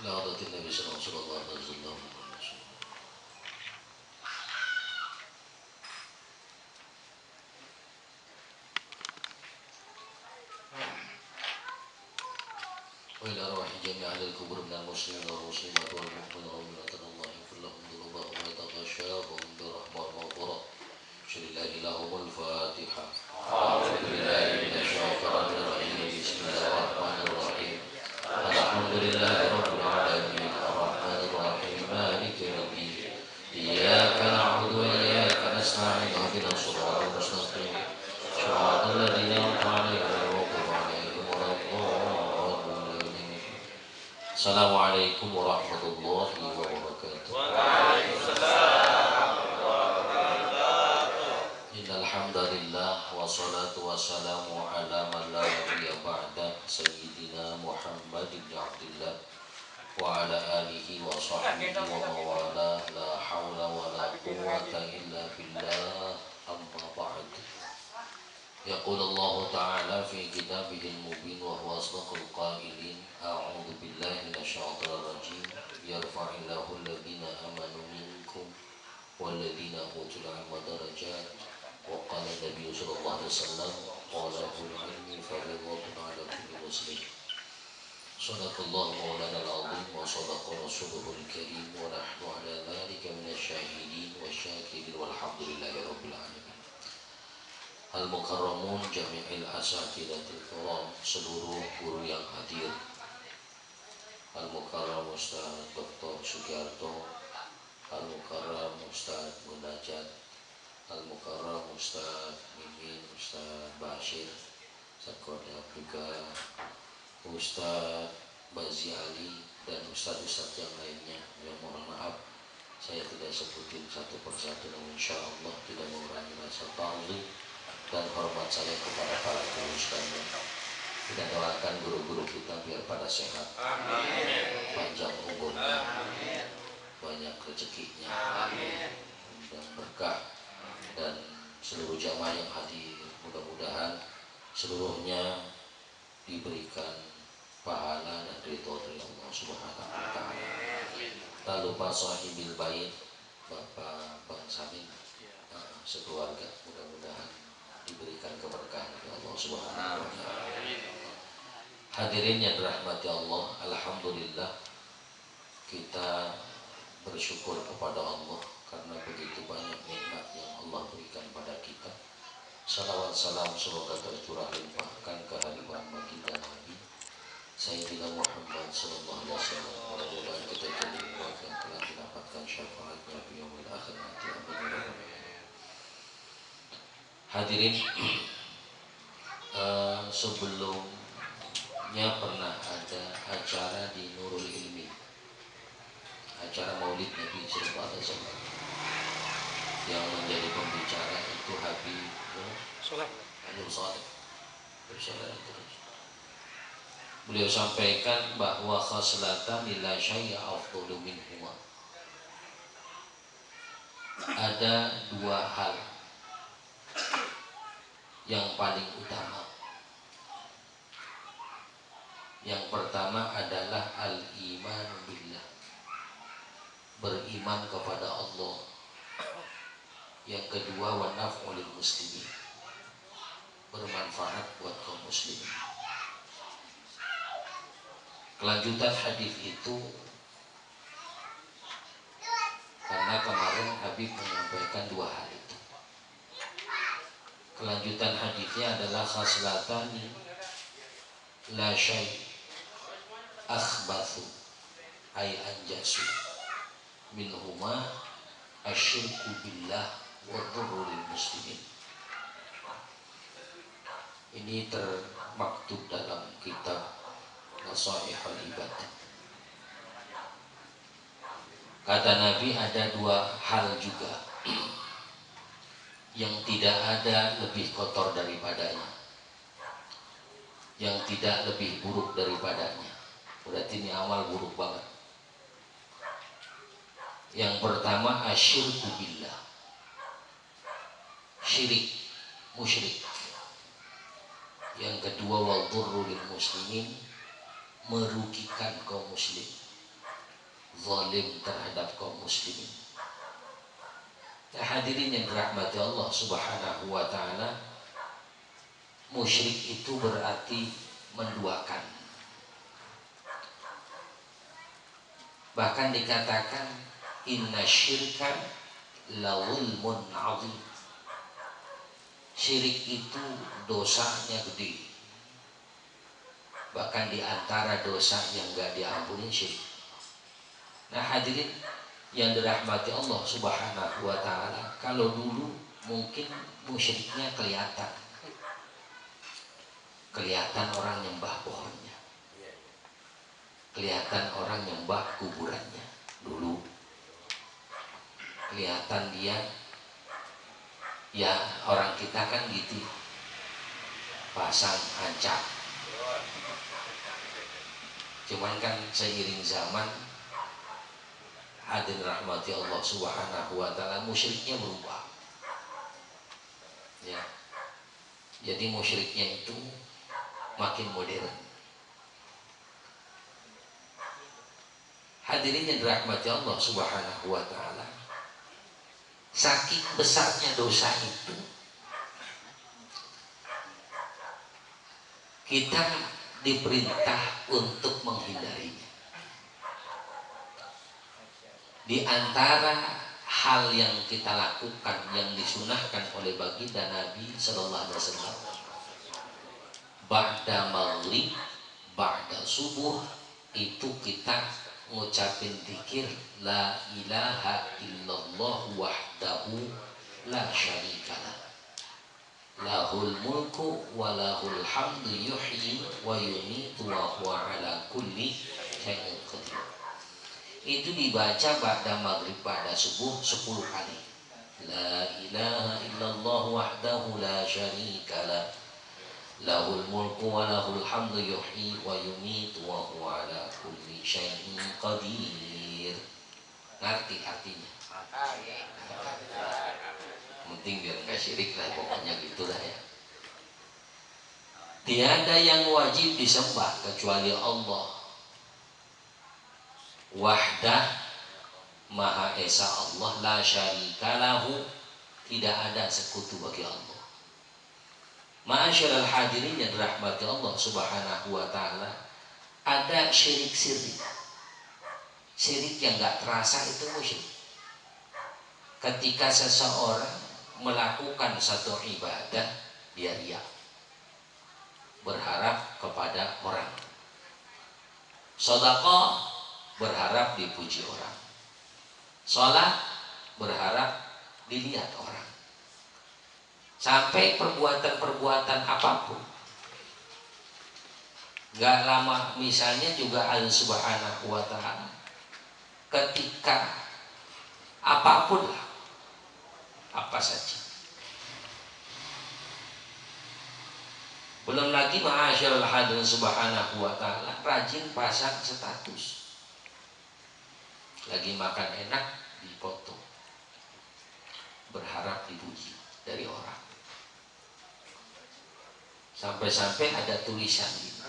لعادة النبي صلى الله عليه وسلم. وإلى أرواح جميع أهل الكبر من المسلمين والمسلمات والمؤمنين والمؤمنات الله يغفر لهم ذنوبهم ويتغشاهم برحمة المغفرة. بسم الله لهم الفاتحة. أعوذ بالله من الشيطان الرجيم. بسم الله الرحمن الرحيم. الحمد لله رب العالمين الرحمن الرحيم مالك يوم الدين. إياك نعبد وإياك نستعين اهدنا الصراط المستقيم صراط الذين أنعمت عليهم غير المغضوب عليهم ولا الضالين. Assalamualaikum warahmatullahi wabarakatuh. Waalaikumsalam warahmatullahi wabarakatuh. Innal hamdalillah wassalatu wassalamu ala man la nabiyya ba'da sayyidina Muhammad bin Abdullah wa ala alihi wa sahbihi wa mawala la hawla wa la quwwata illa billah amma ba'd. يقول الله تعالى في كتابه المبين وهو أصدق القائلين أعوذ بالله من الشيطان الرجيم يرفع الله الذين آمنوا منكم والذين أوتوا العلم درجات وقال النبي صلى الله عليه وسلم طلب العلم فريضة على كل مسلم. صدق الله مولانا العظيم وصدق رسوله الكريم ونحن على ذلك من الشاهدين والشاكرين والحمد لله رب العالمين. Al-Mukarramun Jami'il Asatidatil Kiram, seluruh guru yang hadir, Al-Mukarram Ustaz Dr. Sugiarto, Al-Mukarram Ustaz Munajat, Al-Mukarram Ustaz Mimin, Ustaz Bashir, Sakodab juga Ustaz Bazi Ali dan Ustaz-Ustaz yang lainnya. Yang mohon maaf saya tidak sebutin satu persatu, namun insya Allah tidak mengurangi rasa ta'zim dan hormat saya kepada para guru sekalian. Kita doakan guru-guru kita biar pada sehat, amin, panjang umurnya, amin, banyak rezekinya, amin, dan berkah, dan seluruh jamaah yang hadir mudah-mudahan seluruhnya diberikan pahala dan ridho dari Allah Subhanahu wa taala. Tak lupa sahibil bait Bapak Bang Samin sekeluarga, mudah-mudahan diberikan keberkahan oleh Allah Subhanahu wa taala. Hadirin yang dirahmati Allah, alhamdulillah kita bersyukur kepada Allah karena begitu banyak nikmat yang Allah berikan pada kita. Salawat salam semoga tercurah limpahkan ke hadirat baginda Nabi Sayyidina Muhammad sallallahu alaihi wasallam. Mudah-mudahan kita jadi umat yang telah mendapatkan syafaatnya di yaumil akhir nanti. Amin. Hadirin, sebelumnya pernah ada acara di Nurul Ilmi, acara Maulid Nabi sallallahu alaihi wasallam. Yang menjadi pembicara itu Habib Saleh. Beliau sampaikan bahwa khaslatan la syai'a afdalu minhuma. Ada dua hal yang paling utama. Yang pertama adalah al-iman billah, beriman kepada Allah. Yang kedua wa naf'ul muslimin, bermanfaat buat kaum muslimin. Kelanjutan hadis itu, karena kemarin Habib menyampaikan dua hal itu. Kelanjutan hadisnya adalah khaslatani la syai' akhbathu ay anjasu minhuma asyirku billah wa dhurru lil muslimin. Ini termaktub dalam kitab Nasaihul Ibad. Kata Nabi ada dua hal juga yang tidak ada lebih kotor daripadanya, yang tidak lebih buruk daripadanya. Berarti ini amal buruk banget. Yang pertama asyirku billah, syirik, musyrik. Yang kedua wadhurru lil muslimin, merugikan kaum muslim. zalim terhadap kaum muslimin. Nah, hadirin yang dirahmati Allah Subhanahu wa taala, musyrik itu berarti menduakan. Bahkan dikatakan inna syirka la zulmun azim. Syirik itu dosanya gede. Bahkan di antara dosa yang gak diampuni syirik. Nah, hadirin yang dirahmati Allah Subhanahu wa taala, kalau dulu mungkin musyriknya kelihatan orang nyembah pohonnya, kelihatan orang nyembah kuburannya. Dulu kelihatan dia, ya orang kita kan gitu, pasang ancak. Cuman kan seiring zaman, hadirin rahmati Allah Subhanahu wa taala, musyriknya berubah. Ya. Jadi musyriknya itu makin modern. Hadirin yang dirahmati Allah Subhanahu wa taala, saking besarnya dosa itu, kita diperintah untuk menghindarinya. Di antara hal yang kita lakukan yang disunahkan oleh baginda Nabi Sallallahu Alaihi Wasallam, ba'da maghrib, ba'da subuh, itu kita ngucapin dzikir la ilaha illallah wahdahu la syarikalah, lahul mulku wa lahul hamdu yuhyi wa yumitu wa huwa ala kulli syai'in qadir. Itu dibaca ba'da maghrib, ba'da subuh 10 kali. La ilaha illallah wahdahu la syarikalah, lahul mulku wa lahul hamdu yuhyi wa yumitu wa huwa ala kulli syai'in qadir. Ngerti artinya? Penting biar nggak syirik lah, pokoknya gitulah ya. Tiada yang wajib disembah kecuali Allah. Wahdah, Maha Esa Allah, la syarikalahu, tidak ada sekutu bagi Allah. Ma'asyiral hadirin yang dirahmati Allah Subhanahu wa taala, ada syirik-syirik. Syirik yang gak terasa itu musyrik. Ketika seseorang melakukan satu ibadah, dia riya, berharap kepada orang. Sedekah, berharap dipuji orang. Sholat, berharap dilihat orang. Sampai perbuatan-perbuatan apapun. Gak lama misalnya juga Allah Subhanahu wa ta'ala, ketika apapun lah, apa saja. Belum lagi ma'asyiral hadirin Subhanahu wa ta'ala, rajin pasang status. Lagi makan enak, dipoto, berharap dipuji dari orang. Sampai-sampai ada tulisan gitu.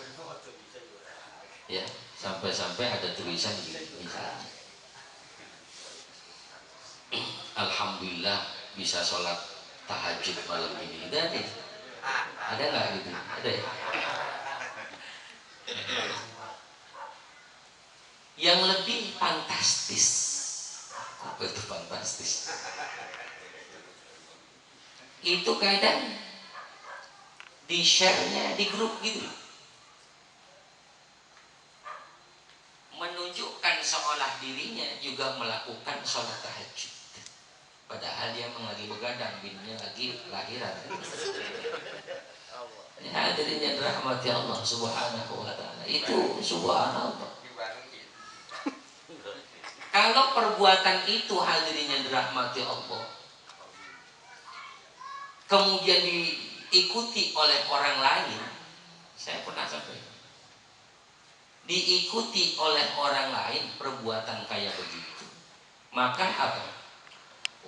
Ya, sampai-sampai ada tulisan gitu misalnya, alhamdulillah bisa sholat tahajud malam ini. Ada nggak gitu? Ada ya? Yang lebih fantastis, apa itu fantastis? Itu kadang di share-nya di grup gitu, menunjukkan seolah dirinya juga melakukan sholat tahajud, padahal dia lagi begadang, bininya lagi lahiran. Hadirin yang dirahmati Allah Subhanahu wa ta'ala, itu subhanallah. Kalau perbuatan itu, hadirin yang dirahmati Allah, kemudian diikuti oleh orang lain, saya pernah sampaikan, diikuti oleh orang lain perbuatan kayak begitu, maka apa?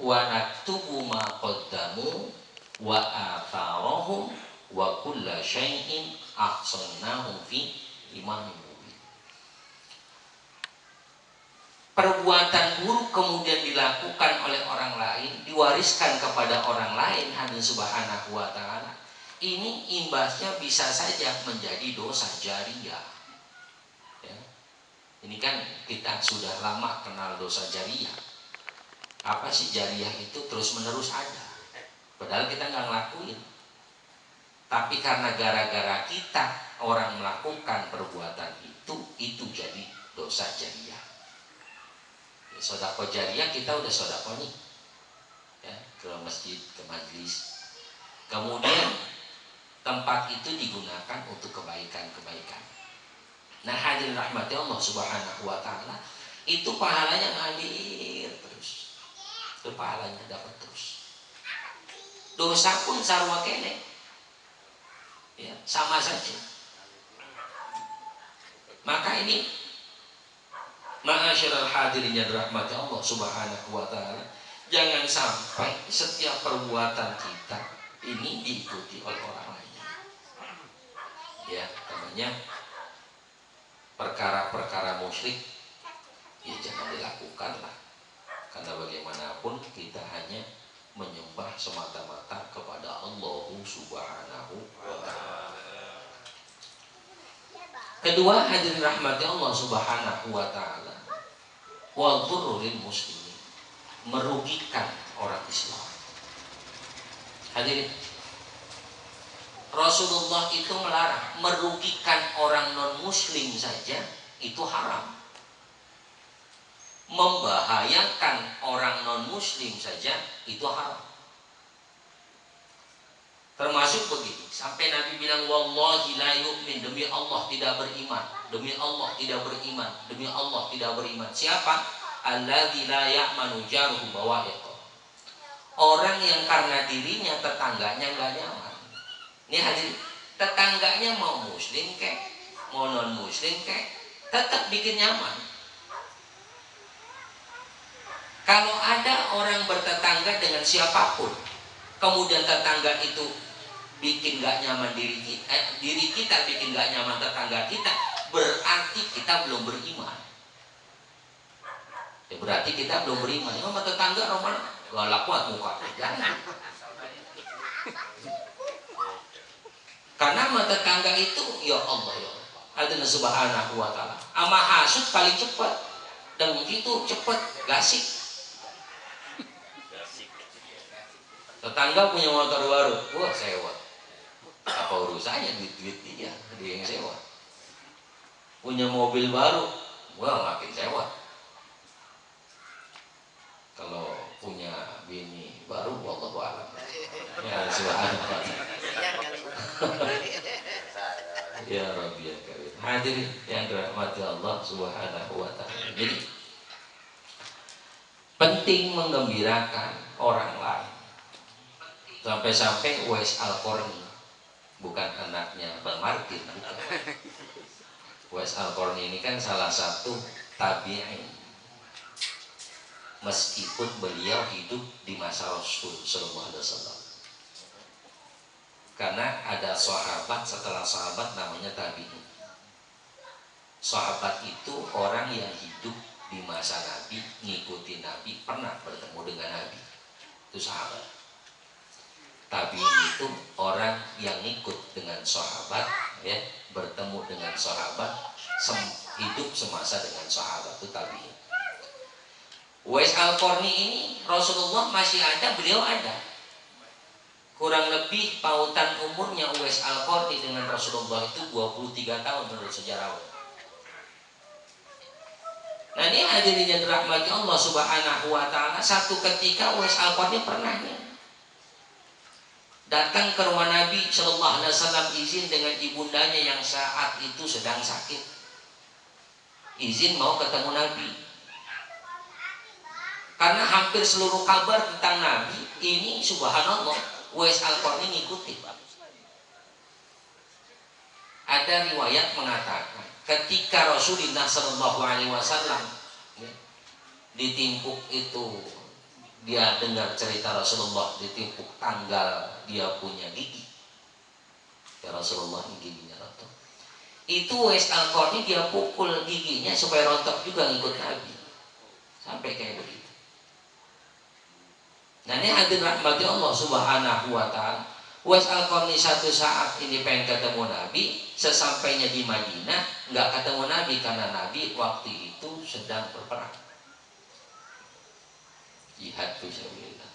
Wa naktubu ma qaddamu wa atharahum wa kulla syai'in ahsanahu fi imamin mubin. perbuatan buruk kemudian dilakukan oleh orang lain, diwariskan kepada orang lain, hadirin subhanahu wa ta'ala, ini imbasnya bisa saja menjadi dosa jariah. Ya. Ini kan kita sudah lama kenal dosa jariah. Apa sih jariah itu? Terus menerus ada, padahal kita nggak ngelakuin, tapi karena gara-gara kita orang melakukan perbuatan itu jadi dosa jariah. Sodako jariah kita udah sodako nih, ya, ke masjid, ke majlis, kemudian tempat itu digunakan untuk kebaikan-kebaikan. Nah, hadirin rahmati Allah subhanahu wa ta'ala, itu pahalanya ngalir terus, itu pahalanya dapat terus. Dosa pun sarwa kene, ya, sama saja. Maka ini ma'asyiral hadirin yang dirahmati Allah subhanahu wa ta'ala, jangan sampai setiap perbuatan kita ini diikuti oleh orang lain. Ya, namanya perkara-perkara musyrik, ya jangan dilakukan lah. Karena bagaimanapun kita hanya menyembah semata-mata kepada Allah subhanahu wa ta'ala. Kedua, hadirin rahmati Allah subhanahu wa ta'ala, wal dhurril muslimin, merugikan orang Islam. Hadirin, Rasulullah itu melarang merugikan orang non muslim saja, itu haram. Membahayakan orang non muslim saja itu haram. Termasuk begini, sampai Nabi bilang wallahi la yu'min, demi Allah tidak beriman, demi Allah tidak beriman, demi Allah tidak beriman. Siapa? Alladzi la ya'manu jaruhu bawa'iqah. Orang yang karena dirinya tetangganya enggak nyaman. Ini hadir, tetangganya mau muslim kek, mau non muslim kek, tetap bikin nyaman. Kalau ada orang bertetangga dengan siapapun, kemudian tetangga itu bikin gak nyaman diri kita bikin gak nyaman tetangga kita, berarti kita belum beriman. Ya berarti kita belum beriman. Sama tetangga Roman galak kuat muka. Jangan. Karena sama tetangga itu ya Allah ya Allah subhanahu wa ta'ala, ama hasud paling cepat, dan itu cepat gasik. Tetangga punya motor baru, wah sewa. Apa urusannya duit-duit dia yang sewa. Punya mobil baru, wah makin sewa. Kalau punya bini baru, wallahu a'lam. Ya subhanallah. Ya Rabbi ya Karim. Hadirin yang dirahmati Allah subhanahu wa ta'ala. Jadi penting menggembirakan orang lain. Sampai-sampai Uwais Al-Qarni, bukan anaknya Bang Martin, bukan. Uwais Al-Qarni ini kan salah satu tabi'in, meskipun beliau hidup di masa Rasul sallallahu alaihi wasallam. Karena ada sahabat setelah sahabat namanya tabi'in. Sahabat itu orang yang hidup di masa Nabi, ngikutin Nabi, pernah bertemu dengan Nabi. Itu sahabat. Tabi'in itu orang yang ikut dengan sahabat, ya, bertemu dengan sahabat, hidup semasa dengan sahabat, itu tabi'in. Uwais Al-Qarni ini Rasulullah masih ada, beliau ada. Kurang lebih pautan umurnya Uwais Al-Qarni dengan Rasulullah itu 23 tahun menurut sejarawan. Nah ini hadirin yang dirahmati Allah subhanahu wa ta'ala, satu ketika Uwais Al-Qarni pernah datang ke rumah Nabi sallallahu alaihi wasallam, izin dengan ibundanya yang saat itu sedang sakit. Izin mau ketemu Nabi. Karena hampir seluruh kabar tentang Nabi ini subhanallah Uwais Al-Qarni ngikutin. Ada riwayat mengatakan ketika Rasulullah sallallahu alaihi wasallam ditimpuk itu, dia dengar cerita Rasulullah ditimpuk tanggal dia punya gigi. Ya Rasulullah ini giginya rontok. Itu Uwais Al-Qarni dia pukul giginya supaya rontok juga ngikut Nabi. Sampai kayak begitu. Nah ini hadirin rahmati Allah subhanahu wa ta'ala. Uwais Al-Qarni satu saat ini pengen ketemu Nabi. Sesampainya di Madinah nggak ketemu Nabi karena Nabi waktu itu sedang berperang jihad fisabilillah.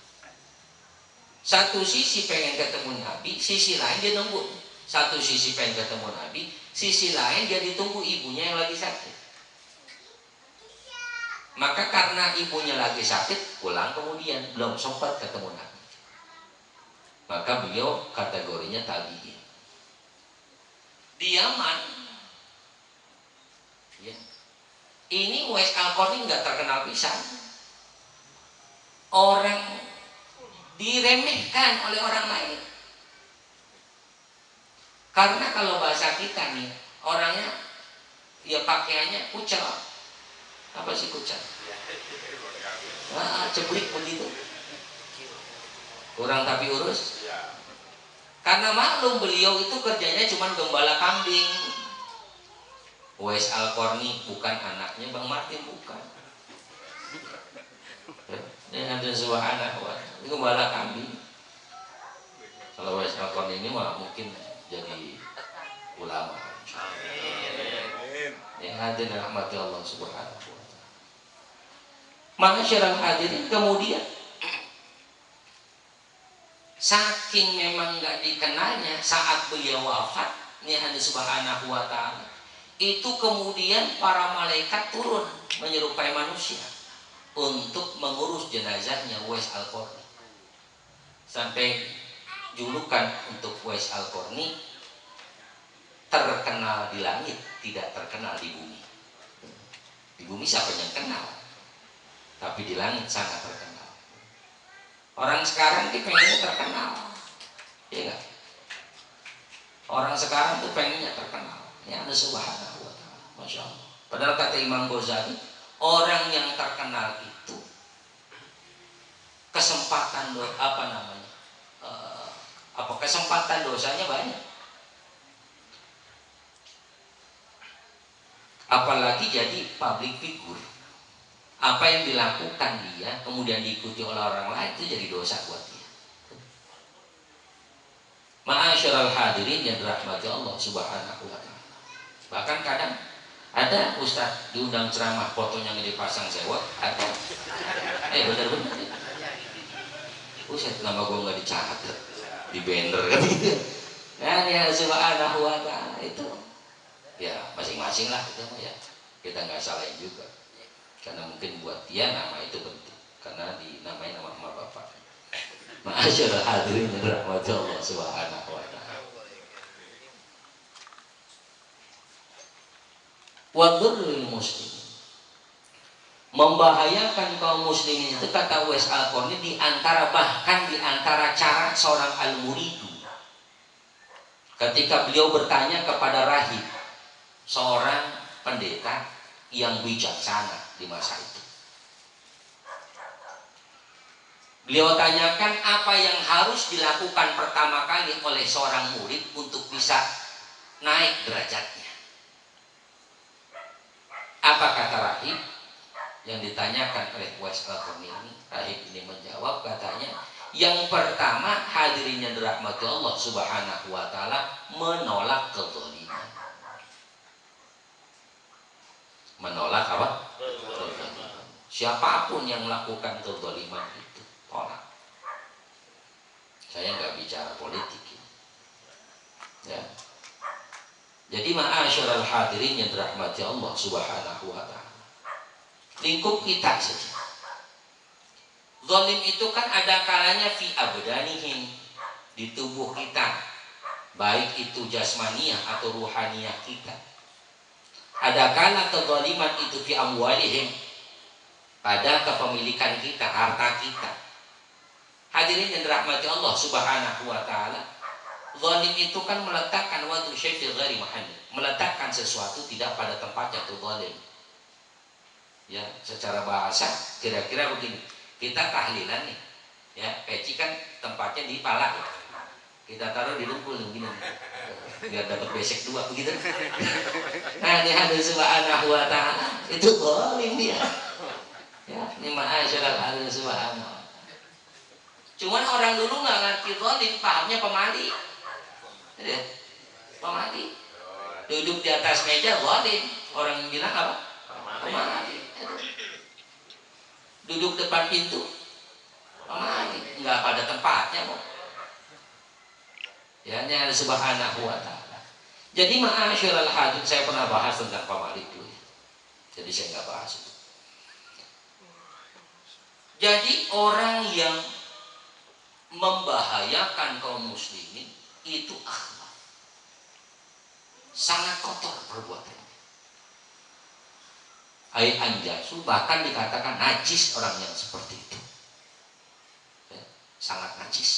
Satu sisi pengen ketemu Nabi, sisi lain dia nunggu. Satu sisi pengen ketemu Nabi, sisi lain dia ditunggu ibunya yang lagi sakit. Maka karena ibunya lagi sakit, pulang kemudian belum sempat ketemu Nabi. Maka beliau kategorinya tabi'in. Di Yaman, ya, ini Uwais Al-Qarni nggak terkenal pisan. Orang diremehkan oleh orang lain. Karena kalau bahasa kita nih, orangnya ya pakaiannya kucel. Apa sih kucel? Ceblik begitu. Kurang tapi urus. Karena maklum beliau itu kerjanya cuma gembala kambing. Uwais Al-Qarni bukan anaknya Bang Martin, bukan. Ini ada sebuah anak, ini gembala kambing. Kalau Uwais Al-Qarni ini mah mungkin jadi ulama. Yang hadir rahmati Allah subhanahu wa ta'ala. Ma'asyiral hadirin, kemudian saking memang nggak dikenalnya saat beliau wafat, ini hadis subhanahu wa ta'ala, itu kemudian para malaikat turun menyerupai manusia untuk mengurus jenazahnya Uwais Al-Qarni. Sampai julukan untuk Uwais Al-Qarni terkenal di langit, tidak terkenal di bumi. Di bumi siapa yang kenal, tapi di langit sangat terkenal. Orang sekarang tuh pengennya terkenal, ya enggak? Orang sekarang tuh pengennya terkenal. Ya ada subhanahu wa ta'ala, masya Allah. Padahal kata Imam Ghazali, orang yang terkenal itu kesempatan kesempatan dosanya banyak. Apalagi jadi public figure. Apa yang dilakukan dia kemudian diikuti oleh orang lain itu jadi dosa buat dia. Ma'asyiral hadirin yang dirahmati Allah subhanahu wa ta'ala. Bahkan kadang ada ustaz diundang ceramah, fotonya dipasang sewot, ada. Bener-bener. Ustaz nama gue nggak dicatat, di banner kan gitu. Nah ya subhanahu wa ta'ala itu. Ya masing-masing lah itu ya. Kita nggak salahin juga. Karena mungkin buat dia nama itu penting, karena dinamai nama emak bapak. Ma'asyiral hadirin yang dirahmati Allah subhanahu wa ta'ala. Wadurrul muslim, membahayakan kaum muslimin itu kata Uwais Al-Qarni bahkan di antara cara seorang al-muridu. Ketika beliau bertanya kepada rahib, seorang pendeta yang bijaksana di masa itu. Beliau tanyakan apa yang harus dilakukan pertama kali oleh seorang murid untuk bisa naik derajatnya. Apa kata rahib yang ditanyakan oleh Uwais Al-Qarni ini? Rahib ini menjawab, katanya, yang pertama hadirin yang dirahmati Allah subhanahu wa ta'ala, menolak kezaliman. Menolak apa? Kezaliman. Siapapun yang melakukan kezaliman itu tolak. Saya nggak bicara politik ya. Jadi ma'asyiral hadirin yang dirahmati Allah subhanahu wa ta'ala, lingkup kita saja. Zalim itu kan ada kalanya fi abdanihim, di tubuh kita, baik itu jasmaniah atau ruhaniyah kita. Ada kala kezaliman itu fi amwalihim, pada kepemilikan kita, harta kita. Hadirin yang dirahmati Allah subhanahu wa ta'ala, zalim itu kan meletakkan wadu syai' fi ghairi mahalli, meletakkan sesuatu tidak pada tempatnya, itu zalim. Ya, secara bahasa kira-kira begini, kita tahlilan nih, ya, peci kan tempatnya di pala ya. Kita taruh di dengkul begini, biar dapat besek dua begitu. Nah, ini hadis subhanahu wa ta'ala, itu zalim dia. Ya, Ini ma'asyiral hadirin subhanallah. Cuman orang dulu nggak ngerti zalim, pahamnya pemali. Ya, pemali. Duduk di atas meja zalim. Orang yang bilang apa? Pemali. Duduk depan pintu pemali. Nggak pada tempatnya kok. Ya, ini ada subhanahu wa ta'ala. Jadi ma'asyiral hadirin, saya pernah bahas tentang pemali dulu. Jadi saya nggak bahas itu. Jadi orang yang membahayakan kaum muslimin itu akhlak, sangat kotor perbuatannya. Ai anjasu, bahkan dikatakan najis orang yang seperti itu. Ya, sangat najis.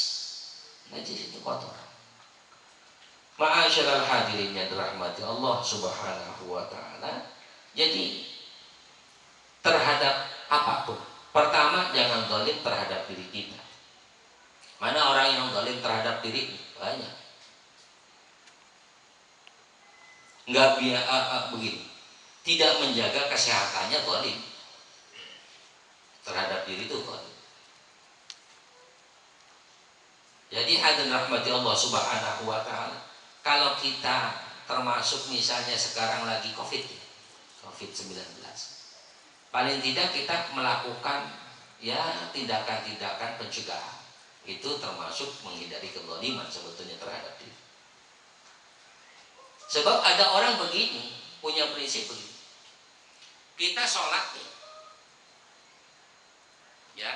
Najis itu kotor. Ma'asyiral hadirin yang dirahmati Allah Subhanahu wa taala. Jadi terhadap apapun, pertama jangan zalim terhadap diri kita. Mana orang yang zalim terhadap diri? Banyak. Enggak begini. Tidak menjaga kesehatannya zalim. Terhadap diri itu zalim. Jadi hadirin rahmati Allah Subhanahu wa taala, kalau kita termasuk misalnya sekarang lagi COVID-19. Paling tidak kita melakukan ya tindakan-tindakan pencegahan. Itu termasuk menghindari kezaliman sebetulnya terhadap diri. Sebab ada orang begini, punya prinsip begini. Kita sholat nih, ya,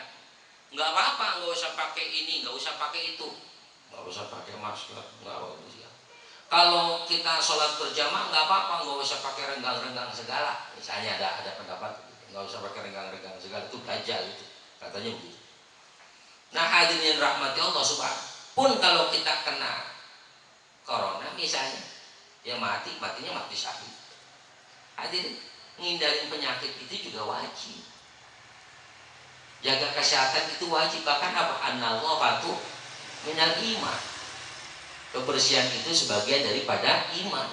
nggak apa-apa, nggak usah pakai ini, nggak usah pakai itu, nggak usah pakai masker, nggak apa-apa. Kalau kita sholat berjamaah nggak apa-apa, nggak usah pakai renggang-renggang segala. Misalnya ada pendapat, nggak usah pakai renggang-renggang segala, itu dajjal itu, katanya begitu. Nah hadirin rahmati Allah subhanahu, pun kalau kita kena corona misalnya, ya matinya mati syahid. Hadirin, ngindarin penyakit itu juga wajib. Jaga kesehatan itu wajib, bahkan apa? An-nadhafatu minal iman. Kebersihan itu sebagian daripada iman.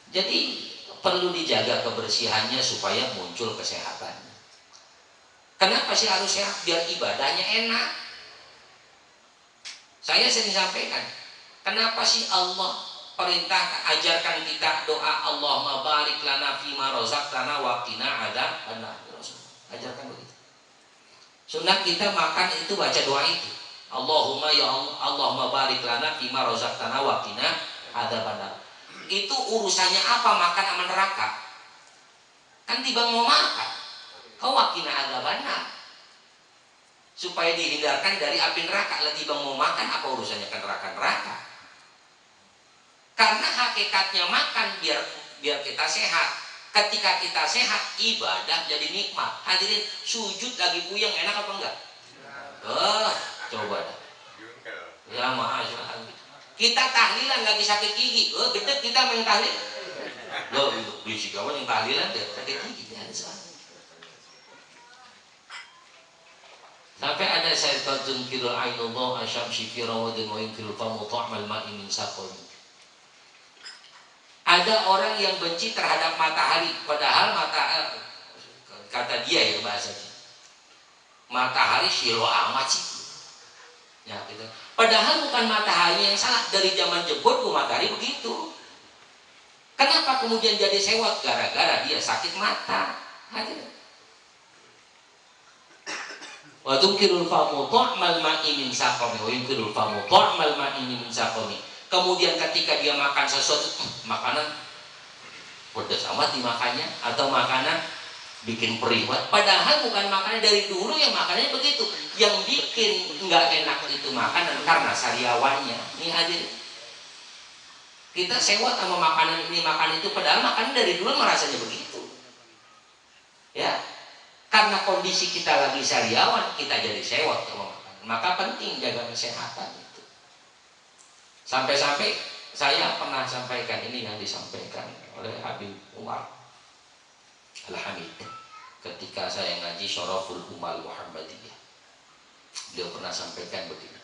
Jadi perlu dijaga kebersihannya supaya muncul kesehatannya. Kenapa sih harus sehat? Biar ibadahnya enak. Saya sering sampaikan, kenapa sih Allah perintah ajarkan kita doa Allahumma barik lana fima razaqtana wa qina adzabannar. Ajarkan begitu. Sunat kita makan itu baca doa itu. Allahumma ya Allah, Allahumma barik lana fima razaqtana wa qina adzabannar. Itu urusannya apa makan sama neraka? Kan tiba mau makan. Kau wa qina adzabannar. Supaya dihindarkan dari api neraka. Lagi bang mau makan, apa urusannya ke neraka? Karena hakikatnya makan biar kita sehat. Ketika kita sehat, ibadah jadi nikmat. Hadirin, sujud lagi puyeng enak apa enggak? Coba dah. Ya maaf. Kita tahlilan lagi sakit gigi. Gede kita main tahlil. Loh, bisi kawan yang tahlilan deh sakit gigi. Sampai ada saya tadzkirul ainullah asyamsi fi rawadin wa yunkiru famu ta'mal ma'i min saqam. Ada orang yang benci terhadap matahari, padahal kata dia ya bahasanya, matahari silo amat sih. Ya, gitu. Padahal bukan matahari yang salah, dari zaman jebot matahari begitu. Kenapa kemudian jadi sewot? Gara-gara dia sakit mata. Hadir. Wa tukirul famu ta'mal ma'i min saqami wa yukirul famu ta'mal ma'i min saqami. Kemudian ketika dia makan sesuatu, makanan pedas amat dimakannya, atau makanan bikin perih, padahal bukan makanan dari dulu yang makanannya begitu. Yang bikin nggak enak itu makanan karena sariawannya. Ini hadir, kita sewot sama makanan ini makan itu, padahal makanan dari dulu merasanya begitu. Ya, karena kondisi kita lagi sariawan, kita jadi sewot sama makanan. Maka penting jaga kesehatan itu. Sampai-sampai saya pernah sampaikan ini yang disampaikan oleh Habib Umar Al-Hamid ketika saya ngaji Syaraful Umal Muhammadiyah. Beliau pernah sampaikan begini,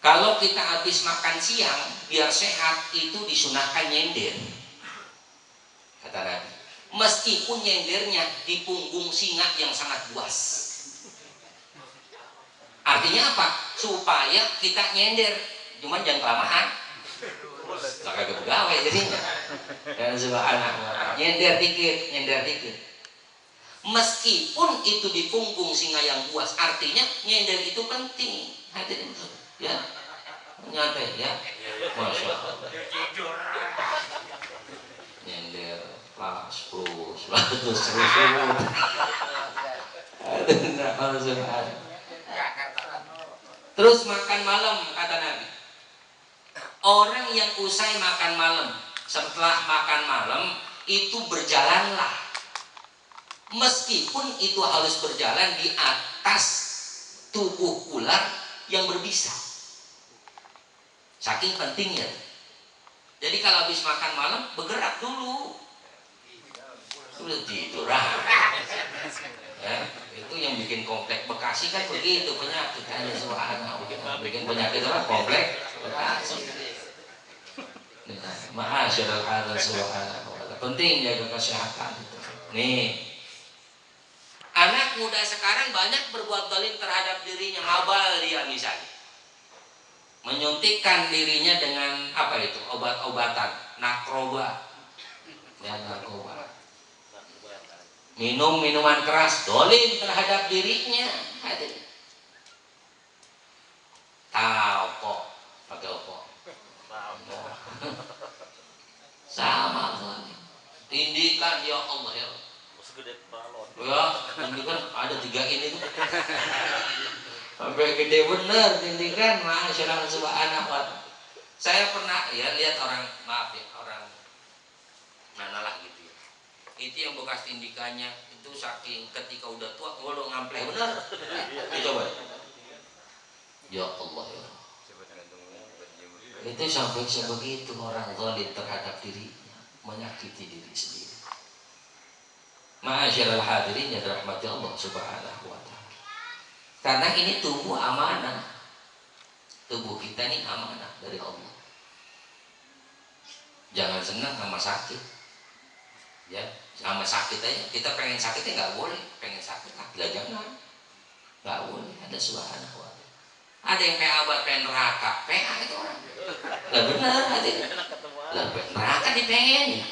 kalau kita habis makan siang biar sehat itu disunahkan nyender, kata Nabi. meskipun nyendernya di punggung singa yang sangat buas. Artinya apa? Supaya kita nyender, cuman jangan kelamaan. Lah kagak pegawai jadinya. Dan subhanallah, nyender dikit. Meskipun itu di punggung singa yang buas, artinya nyender itu penting. Hadirin ya. Nyantai ya. Masya Allah. Nyender las plus terus makan malam, kata Nabi. Orang yang usai makan malam, setelah makan malam itu berjalanlah, meskipun itu harus berjalan di atas tubuh ular yang berbisa. Saking pentingnya. Jadi kalau habis makan malam bergerak dulu. Sudah tidur ya, itu yang bikin komplek Bekasi kan begitu penyakit kan bikin penyakit apa komplek Bekasi. Ma'asyiral hadza subhanallah. Penting jaga kesehatan itu. Nih. Anak muda sekarang banyak berbuat zalim terhadap dirinya, mabal dia misalnya. Menyuntikkan dirinya dengan apa itu? Obat-obatan, narkoba. Ya, narkoba. Minum minuman keras, zalim terhadap dirinya. Tahu kok, pakai opo. Sama zalim. Tindikan ya Allah ya. Ya, tindikan ada 3 ini tuh. Sampai gede bener tindikan, masyaallah subhanallah. Saya pernah ya lihat orang, maaf ya, orang mana lah gitu ya. Itu yang bekas tindikannya itu saking ketika udah tua ngolong ngampleh bener. Coba. Ya Allah ya. Itu sampai sebegitu orang zalim terhadap dirinya, menyakiti diri sendiri. Ma'asyiral hadirin yang dirahmati Allah Subhanahu wa taala. Karena ini tubuh amanah. Tubuh kita ini amanah dari Allah. Jangan senang sama sakit. Ya, sama sakit aja. Kita pengen sakitnya nggak boleh. Pengen sakit lah jangan. Nggak boleh. Ada subhanahu wa ta'ala. Ada yang kayak abad pengen neraka. PA itu orang. Lah benar hadirin. Lah neraka dipengen.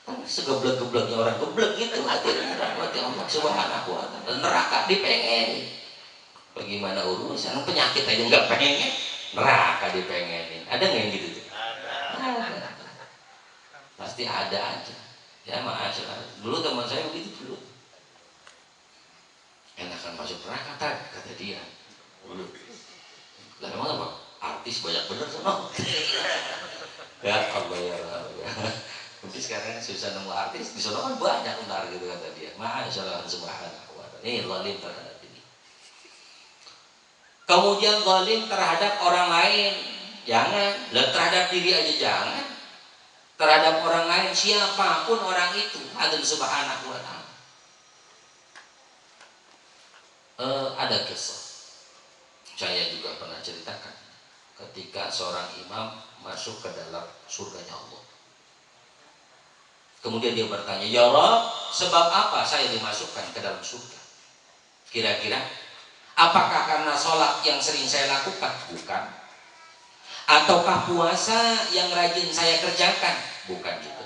Segeblek-gebleknya orang geblek gitu hadirin. Rahmati Allah subhanahu wa ta'ala. Neraka dipengen. Bagaimana urusan penyakit aja nggak pengen, neraka dipengenin. Ada nggak yang gitu tuh? Ada. Pasti ada aja. Ya masalah. Dulu teman saya begitu dulu. Enakan masuk neraka kata dia. Dulu. Lah emang apa? Artis banyak bener sono. Ya Allah ya Allah. Mungkin sekarang susah nemu artis di sono kan banyak ntar gitu kata dia. Masyaallah subhanahu wa ta'ala. Ini zalim terhadap kemudian zalim terhadap orang lain, jangan. Dan terhadap diri aja jangan. Terhadap orang lain siapapun orang itu, Allah subhanahu wa ta'ala. Ada kisah saya juga pernah ceritakan ketika seorang imam masuk ke dalam surganya Allah. Kemudian dia bertanya, ya Rabb, sebab apa saya dimasukkan ke dalam surga? Kira-kira apakah karena sholat yang sering saya lakukan? Bukan. Ataukah puasa yang rajin saya kerjakan? Bukan juga.